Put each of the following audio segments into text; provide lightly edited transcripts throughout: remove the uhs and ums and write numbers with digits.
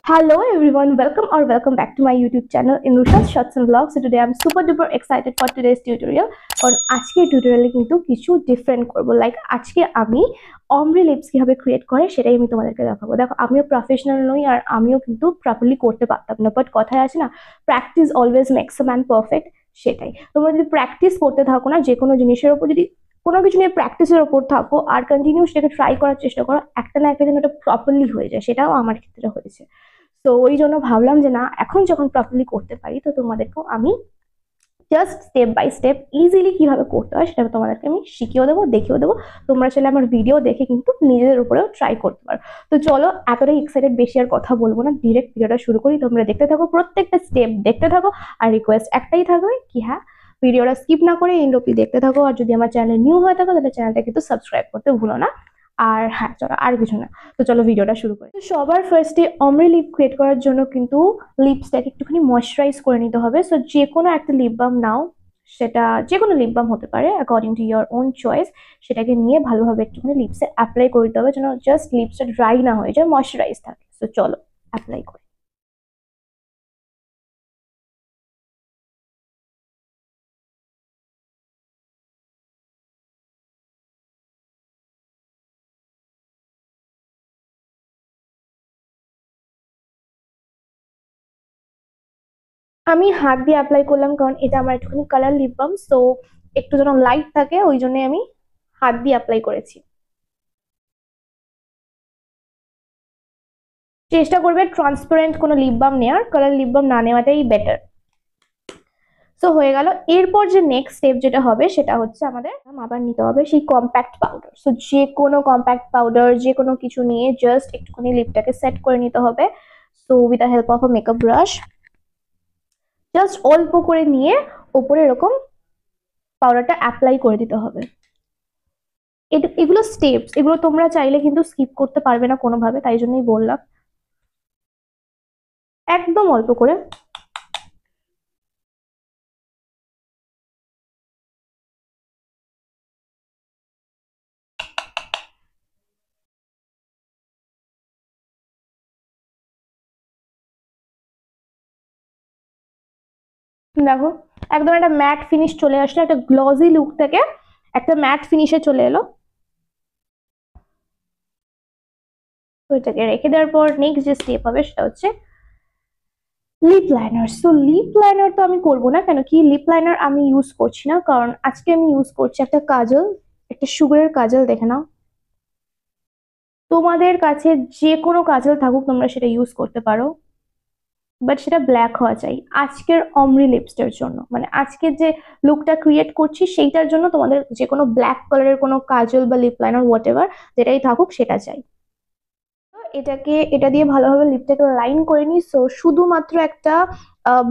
Hello everyone, welcome back to my YouTube channel Inrusha's Shots and Vlogs. So today I'm super duper excited for today's tutorial. কারণ আজকের টিউটোরিয়ালে কিন্তু কিছু different করব। Like আজকে আমি অমরি লিপস কিভাবে ক্রিয়েট করে সেটাই আমি তোমাদেরকে দেখাবো। দেখো আমিও প্রফেশনাল নই আর আমিও কিন্তু প্রপারলি করতে পারতাম না, বাট কথায় আছে না, practice always makes a man perfect. সেটাই, তোমরা যদি প্র্যাকটিস করতে থাকো না, যে কোনো জিনিসের উপর যদি কোনো কিছু নিয়ে প্র্যাকটিসের ওপর থাকো আর কন্টিনিউ সেটাকে ট্রাই করার চেষ্টা করো, একটা না একটা দিন ওটা প্রপারলি হয়ে যায়। সেটাও আমার ক্ষেত্রে হয়েছে। তো ওই জন্য ভাবলাম যে না, এখন যখন প্রপারলি করতে পারি তো তোমাদেরকেও আমি just step by step easily কিভাবে করতে হয় সেটা তোমাদেরকে আমি শিখিয়েও দেবো, দেখিয়েও দেবো। তোমরা চাইলে আমার ভিডিও দেখে কিন্তু নিজেদের উপরেও ট্রাই করতে পারো। তো চলো, এতটাই এক্সাইটেড, বেশি আর কথা বলবো না, ডিরেক্ট ভিডিওটা শুরু করি। তোমরা দেখতে থাকো, প্রত্যেকটা স্টেপ দেখতে থাকো। আর রিকোয়েস্ট একটাই থাকবে কি, হ্যাঁ, ভিডিওটা স্কিপ না করে এন্ড অবধি দেখতে থাকো। আর যদি আমার চ্যানেল নিউ হয়ে থাকো তাহলে চ্যানেলটা কিন্তু সাবস্ক্রাইব করতে ভুলো না। আর হ্যাঁ, চলো আর কিছু না, তো চলো ভিডিওটা শুরু করি। সবার ফার্স্টে অমরি লিপ ক্রিয়েট করার জন্য কিন্তু লিপসটাকে একটুখানি ময়শ্চারাইজ করে নিতে হবে। সো যে কোনো একটা লিপ বাম নাও, সেটা যে কোনো লিপ বাম হতে পারে according to your own choice. সেটাকে নিয়ে ভালোভাবে একটুখানি লিপসে অ্যাপ্লাই করে দিতে হবে, যেন জাস্ট লিপসটা ড্রাই না হয়ে যায়, ময়শ্চারাইজ থাকে। সো চলো অ্যাপ্লাই করি। আমি হাত দিয়ে অ্যাপ্লাই করলাম, কারণ এটা আমার একটুখানি কালার লিপ বাম, সো একটু যেন লাইট থাকে ওই জন্য আমি হাত দিয়ে অ্যাপ্লাই করেছি। চেষ্টা করবে ট্রান্সপারেন্ট কোনো লিপ বাম নেওয়ার, কালার লিপ বাম না নেওয়াটাই বেটার। সো হয়ে গেল। এরপর যে নেক্সট স্টেপ যেটা হবে সেটা হচ্ছে আমাদের আবার নিতে হবে সেই কম্প্যাক্ট পাউডার। সো যে কোনো কম্প্যাক্ট পাউডার, যে কোনো কিছু নিয়ে জাস্ট একটুখানি লিপটাকে সেট করে নিতে হবে। So with the help of a makeup brush just অল্প করে নিয়ে ওপরে এরকম পাউডারটা অ্যাপ্লাই করে দিতে হবে। এগুলো স্টেপস, এগুলো তোমরা চাইলে কিন্তু স্কিপ করতে পারবে না কোনোভাবে, তাই জন্যই বললাম একদম অল্প করে। দেখো একদম একটা ম্যাট ফিনিশ চলে আসলো, একটা গ্লসি লুক থেকে একটা ম্যাট ফিনিশে চলে এলো। তো এটাকে রেখে দেওয়ার পর নেক্সট যে স্টেপ হবে সেটা হচ্ছে lip liner. So lip liner তো আমি করবো না, কেন কি লিপ লাইনার আমি ইউজ করছি না, কারণ আজকে আমি ইউজ করছি একটা কাজল, একটা সুগারের কাজল। দেখে নাও, তোমাদের কাছে যে কোনো কাজল থাকুক তোমরা সেটা ইউজ করতে পারো, বাট সেটা ব্ল্যাক হওয়া চাই আজকের অমরি লিপসটার জন্য। মানে আজকে যে লুকটা ক্রিয়েট করছি সেইটার জন্য তোমাদের যে কোনো ব্ল্যাক কালারের কোনো কাজল বা লিপ লাইনার হোয়াট এভার যেটাই থাকুক সেটা চাই। এটা দিয়ে ভালোভাবে লিপটাকে লাইন করে নিই। সো শুধুমাত্র একটা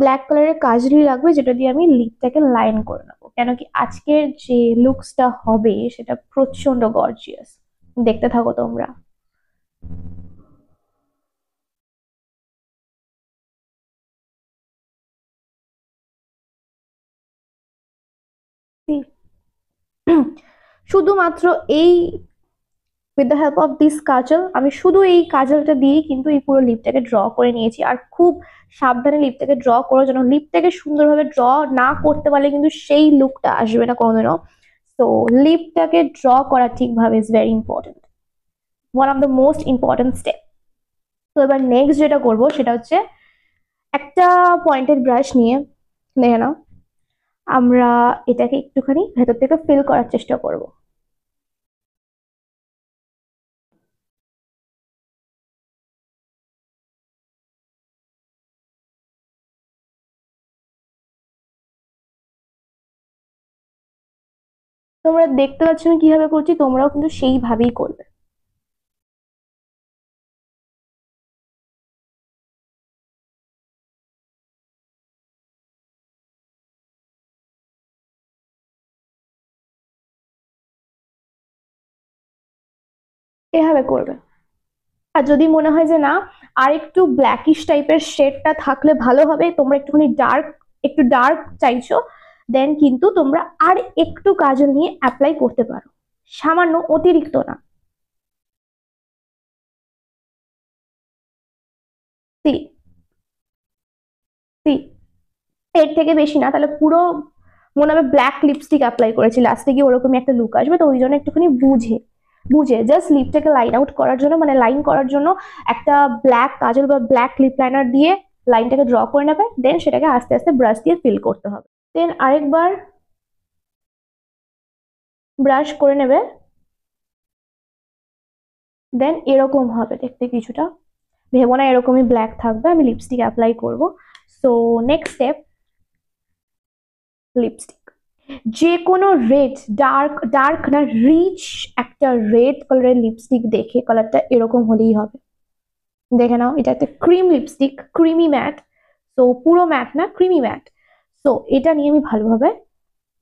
ব্ল্যাক কালারের কাজলই লাগবে, যেটা দিয়ে আমি লিপটাকে লাইন করে নেবো। কেন কি আজকের যে লুকসটা হবে সেটা প্রচন্ড গর্জিয়াস। দেখতে থাকো তোমরা। শুধুমাত্র এই with the help of this kajal, আমি শুধু এই কাজলটা দিয়েই কিন্তু এই পুরো লিপটাকে ড্র করে নিয়েছি। আর খুব সাবধানে লিপটাকে ড্র করো, যেন লিপটাকে সুন্দরভাবে ড্র না করতে পারলে কিন্তু সেই লুকটা আসবে না কোনোদিনও। তো লিপটাকে ড্র করা ঠিকভাবে is very important, one of the most important step. তো এবার নেক্সট যেটা করবো সেটা হচ্ছে একটা পয়েন্টেড ব্রাশ নিয়ে, দেখে নাও, আমরা এটাকে একটুখানি ভেতর থেকে ফিল করার চেষ্টা করব। তোমরা দেখতে পাচ্ছ আমি কিভাবে করছি, তোমরাও কিন্তু সেইভাবেই করবে। এভাবে করবে। আর যদি মনে হয় যে না, আর একটু ব্ল্যাকিশ টাইপের শেডটা থাকলে ভালো হবে, তোমরা একটুখানি ডার্ক, একটু ডার্ক চাইছো, দেন কিন্তু তোমরা আর একটু কাজল নিয়ে অ্যাপ্লাই করতে পারো, সামান্য, অতিরিক্ত না। সি সি এর থেকে বেশি না, তাহলে পুরো মনে হবে ব্ল্যাক লিপস্টিক অ্যাপ্লাই করেছি, লাস্টে গিয়ে ওরকমই একটা লুক আসবে। তো ওই জন্য একটুখানি বুঝে বুঝে জাস্ট লিপটাকে লাইন আউট করার জন্য, মানে লাইন করার জন্য একটা ব্ল্যাক কাজল বা ব্ল্যাক লিপ লাইনার দিয়ে লাইনটাকে ড্র করে নেবে, দেন সেটাকে আস্তে আস্তে ব্রাশ দিয়ে ফিল করতে হবে। দেন আরেকবার ব্রাশ করে নেবে, দেন এরকম হবে দেখতে কিছুটা। ভেবো না এরকমই ব্ল্যাক থাকবে, আমি লিপস্টিক অ্যাপ্লাই করব। So next step, lipstick. যে কোনো রেড, ডার্ক ডার্ক না, রিচ একটা রেড কালারের লিপস্টিক দেখে, কালারটা এরকম হলেই হবে। দেখে নাও, এটা একটা ক্রিম লিপস্টিক, ক্রিমি ম্যাট। তো পুরো ম্যাট না, ক্রিমি ম্যাট। তো এটা নিয়ে আমি ভালোভাবে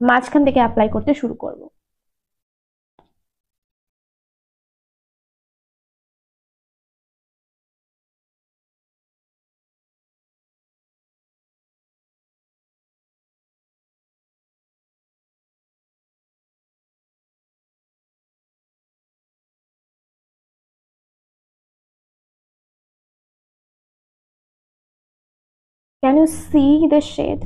মাঝখান থেকে অ্যাপ্লাই করতে শুরু করব। Can you see the shade?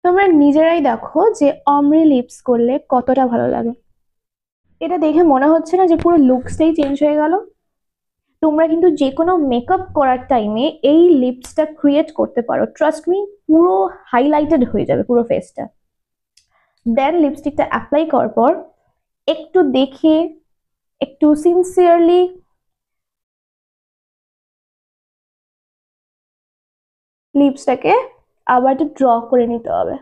তোমরা নিজেরাই দেখো যে অমরি লিপস করলে কতটা ভালো লাগে। এটা দেখে মনে হচ্ছে না যে পুরো লুকসটাই চেঞ্জ হয়ে গেল? তোমরা কিন্তু যে কোনো মেকআপ করার টাইমে এই লিপসটা ক্রিয়েট করতে পারো, ট্রাস্ট মি, পুরো হাইলাইটেড হয়ে যাবে পুরো ফেসটা। দেন লিপস্টিকটা অ্যাপ্লাই করার পর একটু দেখে, একটু সিনসিয়ারলি লিপসটাকে আবার একটু ড্র করে নিতে হবে।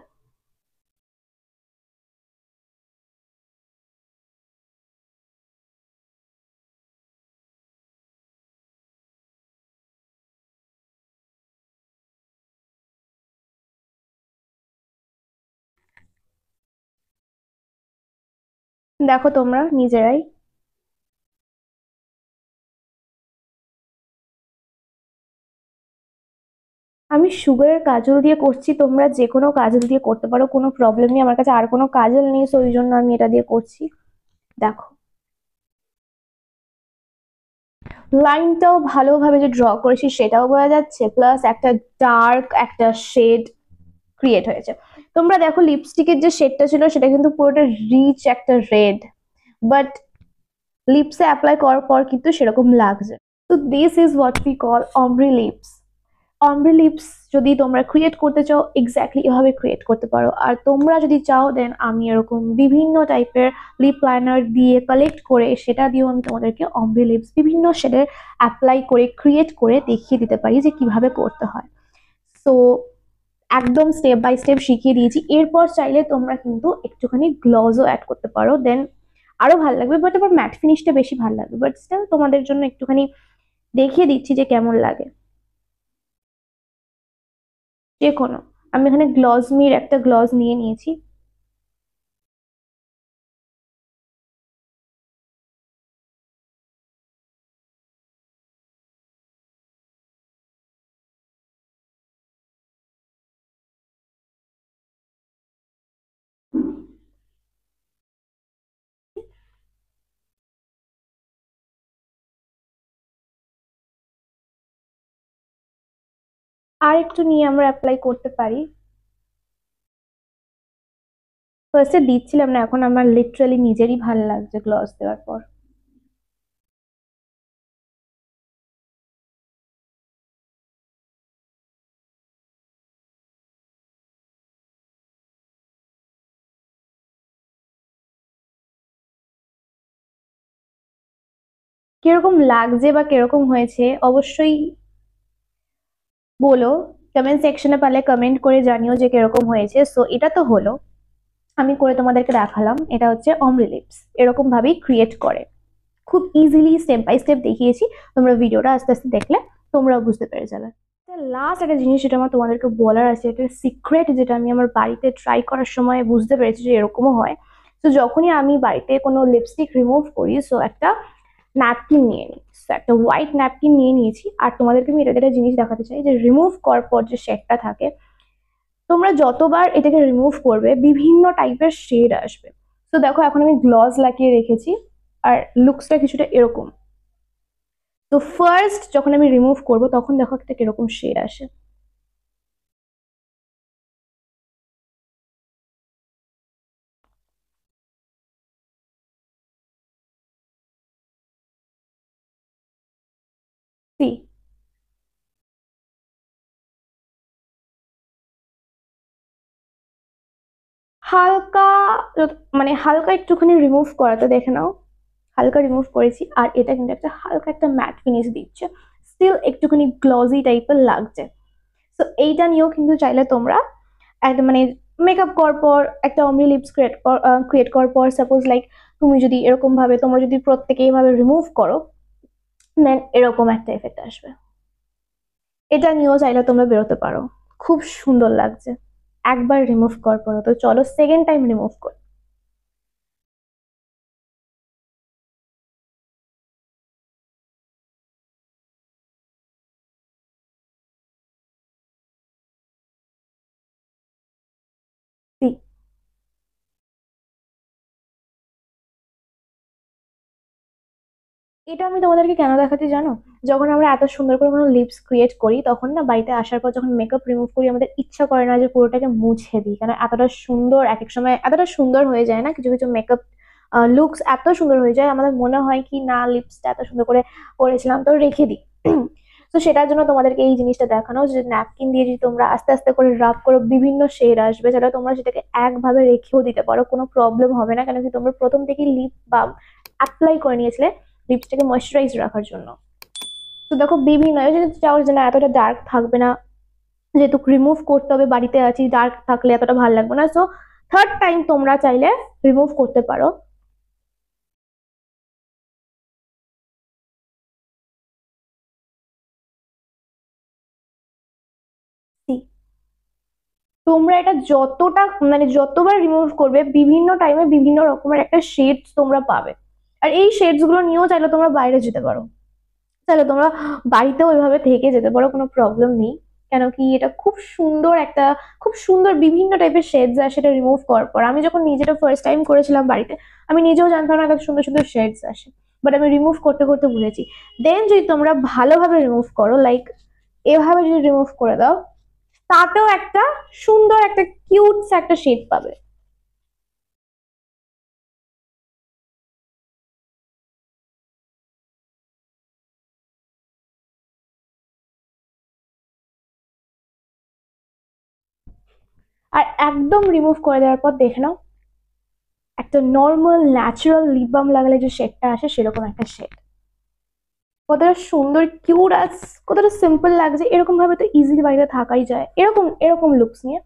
দেখো তোমরা নিজেরাই। আমি সুগারের কাজল দিয়ে করছি, তোমরা যে কোনো কাজল দিয়ে করতে পারো, কোনো প্রবলেম নেই। আমার কাছে আর কোনো কাজল নেই, তো ওই জন্য আমি এটা দিয়ে করছি। দেখো লাইনটাও ভালোভাবে যে ড্র করেছি সেটাও বোঝা যাচ্ছে, প্লাস একটা ডার্ক একটা শেড ক্রিয়েট হয়েছে। তোমরা দেখো লিপস্টিকের যে শেডটা ছিল সেটা কিন্তু পুরোটা রিচ একটা রেড, বাট লিপসে অ্যাপ্লাই করার পর কিন্তু সেরকম লাগছে। তো this is what we call ombre lips. Ombre lips যদি তোমরা ক্রিয়েট করতে চাও, এক্স্যাক্টলি এভাবে ক্রিয়েট করতে পারো। আর তোমরা যদি চাও, দেন আমি এরকম বিভিন্ন টাইপের লিপ লাইনার দিয়ে কালেক্ট করে সেটা দিয়েও আমি তোমাদেরকে অমরি লিপস বিভিন্ন শেডের অ্যাপ্লাই করে ক্রিয়েট করে দেখিয়ে দিতে পারি যে কিভাবে করতে হয়। সো একদম স্টেপ বাই স্টেপ শিখিয়ে দিয়েছি। এরপর চাইলে তোমরা কিন্তু একটুখানি গ্লসও অ্যাড করতে পারো, দেন আরো ভালো লাগবে। বাট আবার ম্যাট ফিনিশটা বেশি ভালো লাগবে, বাট স্টিল তোমাদের জন্য একটুখানি দেখিয়ে দিচ্ছি যে কেমন লাগে। যে কোনো, আমি এখানে গ্লসমির একটা গ্লস নিয়ে নিয়েছি। আর একটু নিয়ে আমরা অ্যাপ্লাই করতে পারি। ফার্স্টে দিচ্ছিলাম না, এখন আমার লিটারালি নিজেরই ভালো লাগছে গ্লস দেওয়ার পর। কিরকম লাগছে বা কিরকম হয়েছে অবশ্যই বলো, কমেন্ট সেকশনে পারলে কমেন্ট করে জানিও যে কিরকম হয়েছে। সো এটা তো হলো, আমি করে তোমাদেরকে দেখালাম। এটা হচ্ছে অমরি লিপস, এরকম ভাবেই ক্রিয়েট করে, খুব ইজিলি স্টেপ বাই স্টেপ দেখিয়েছি। তোমরা ভিডিওটা আস্তে আস্তে দেখলে তোমরাও বুঝতে পেরে যাবে। লাস্ট একটা জিনিস যেটা আমার তোমাদেরকে বলার আছে, একটা সিক্রেট যেটা আমি আমার বাড়িতে ট্রাই করার সময় বুঝতে পেরেছি যে এরকমও হয়। তো যখনই আমি বাড়িতে কোনো লিপস্টিক রিমুভ করি, সো একটা ন্যাপকিন নিয়ে নিই। সো একটা হোয়াইট ন্যাপকিন নিয়ে নিয়েছি। আর তোমাদেরকে আমি এটা একটা জিনিস দেখাতে চাই, যে রিমুভ করার পর যে শেডটা থাকে, তোমরা যতবার এটাকে রিমুভ করবে বিভিন্ন টাইপের শেড আসবে। তো দেখো এখন আমি গ্লস লাগিয়ে রেখেছি আর লুকসটা কিছুটা এরকম। তো ফার্স্ট যখন আমি রিমুভ করব তখন দেখো একটা কিরকম শেড আসে। সি হালকা, মানে হালকা একটুখানি রিমুভ করাতে দেখে নাও, হালকা রিমুভ করেছি আর এটা কিন্তু একটা হালকা একটা ম্যাট ফিনিশ দিচ্ছে, স্টিল একটুখানি গ্লসি টাইপের লাগছে। তো এইটা নিয়েও কিন্তু চাইলে তোমরা একটা মানে মেকআপ করার পর একটা অমরি লিপস ক্রিয়েট করার পর সাপোজ লাইক তুমি যদি এরকম ভাবে তোমরা যদি প্রত্যেকে এইভাবে রিমুভ করো দেন এরকম একটা এফেক্ট আসবে। এটা নিয়েও চাইলে তোমরা বেরোতে পারো, খুব সুন্দর লাগছে একবার রিমুভ করার পর। তো চলো সেকেন্ড টাইম রিমুভ করি। এটা আমি তোমাদেরকে কেন দেখাচ্ছি জানো, যখন আমরা এত সুন্দর করে কোনো লিপস ক্রিয়েট করি তখন না বাড়িতে আসার পর যখন মেকআপ রিমুভ করি আমাদের ইচ্ছা করে না যে পুরোটাকে মুছে দিই, কারণ এতটা সুন্দর এক এক সময় এতটা সুন্দর হয়ে যায় না, কিছু কিছু মেকআপ লুকস এত সুন্দর হয়ে যায় আমাদের মনে হয় কি না লিপসটা এত সুন্দর করে করেছিলাম তো রেখে দিই। তো সেটার জন্য তোমাদেরকে এই জিনিসটা দেখানো যে ন্যাপকিন দিয়ে যদি তোমরা আস্তে আস্তে করে রাব করো বিভিন্ন শেড আসবে, সেটা তোমরা সেটাকে একভাবে রেখেও দিতে পারো, কোনো প্রবলেম হবে না, কেন কি তোমরা প্রথম থেকেই লিপ বাম অ্যাপ্লাই করে নিয়েছিলে লিপসটাকে ময়শ্চারাইজ রাখার জন্য। তো দেখো বিভিন্ন যদি চাও যে না এতটা ডার্ক থাকবে না, যেহেতু রিমুভ করতে হবে বাড়িতে আছি ডার্ক থাকলে এতটা ভালো লাগবে না, সো থার্ড টাইম তোমরা চাইলে রিমুভ করতে পারো। See, তোমরা এটা যতটা মানে যতবার রিমুভ করবে বিভিন্ন টাইমে বিভিন্ন রকমের একটা শেডস তোমরা পাবে, আর এই শেডস গুলো নিয়েও চাইলে তোমরা বাইরে যেতে পারো, তাহলে তোমরা বাড়িতেও ওইভাবে থেকে যেতে পারো, কোনো প্রবলেম নেই। কেন কি এটা খুব সুন্দর একটা খুব সুন্দর বিভিন্ন টাইপের শেডস আসে সেটা রিমুভ করার পর। আমি যখন নিজেটা ফার্স্ট টাইম করেছিলাম বাড়িতে আমি নিজেও জানতাম না এত সুন্দর সুন্দর শেডস আসে, বাট আমি রিমুভ করতে করতে বুঝেছি। দেন যদি তোমরা ভালোভাবে রিমুভ করো লাইক এভাবে যদি রিমুভ করে দাও তাতেও একটা সুন্দর একটা কিউট একটা শেড পাবে। আর একদম রিমুভ করে দেওয়ার পর দেখে নাও একটা নর্মাল ন্যাচারাল লিপ বাম লাগালে যে শেডটা আসে সেরকম একটা শেড, কতটা সুন্দর কিউট আর কতটা সিম্পল লাগছে, এরকম ভাবে তো ইজিলি বাড়িতে থাকাই যায় এরকম এরকম লুকস নিয়ে।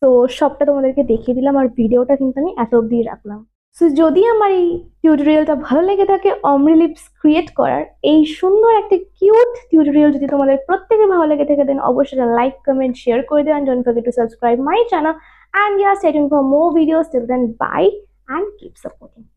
তো সবটা তোমাদেরকে দেখিয়ে দিলাম আর ভিডিওটা কিন্তু আমি এত অব্দি রাখলাম। সো যদি আমার এই টিউটোরিয়ালটা ভালো লেগে থাকে অমরি লিপস ক্রিয়েট করার এই সুন্দর একটা কিউট টিউটোরিয়াল যদি তোমাদের প্রত্যেকের ভালো লেগে থাকে দেন অবশ্যই লাইক কমেন্ট শেয়ার করে দেন, don't forget to subscribe my channel, and yeah, stay tuned for more videos. Till then, bye and keep supporting.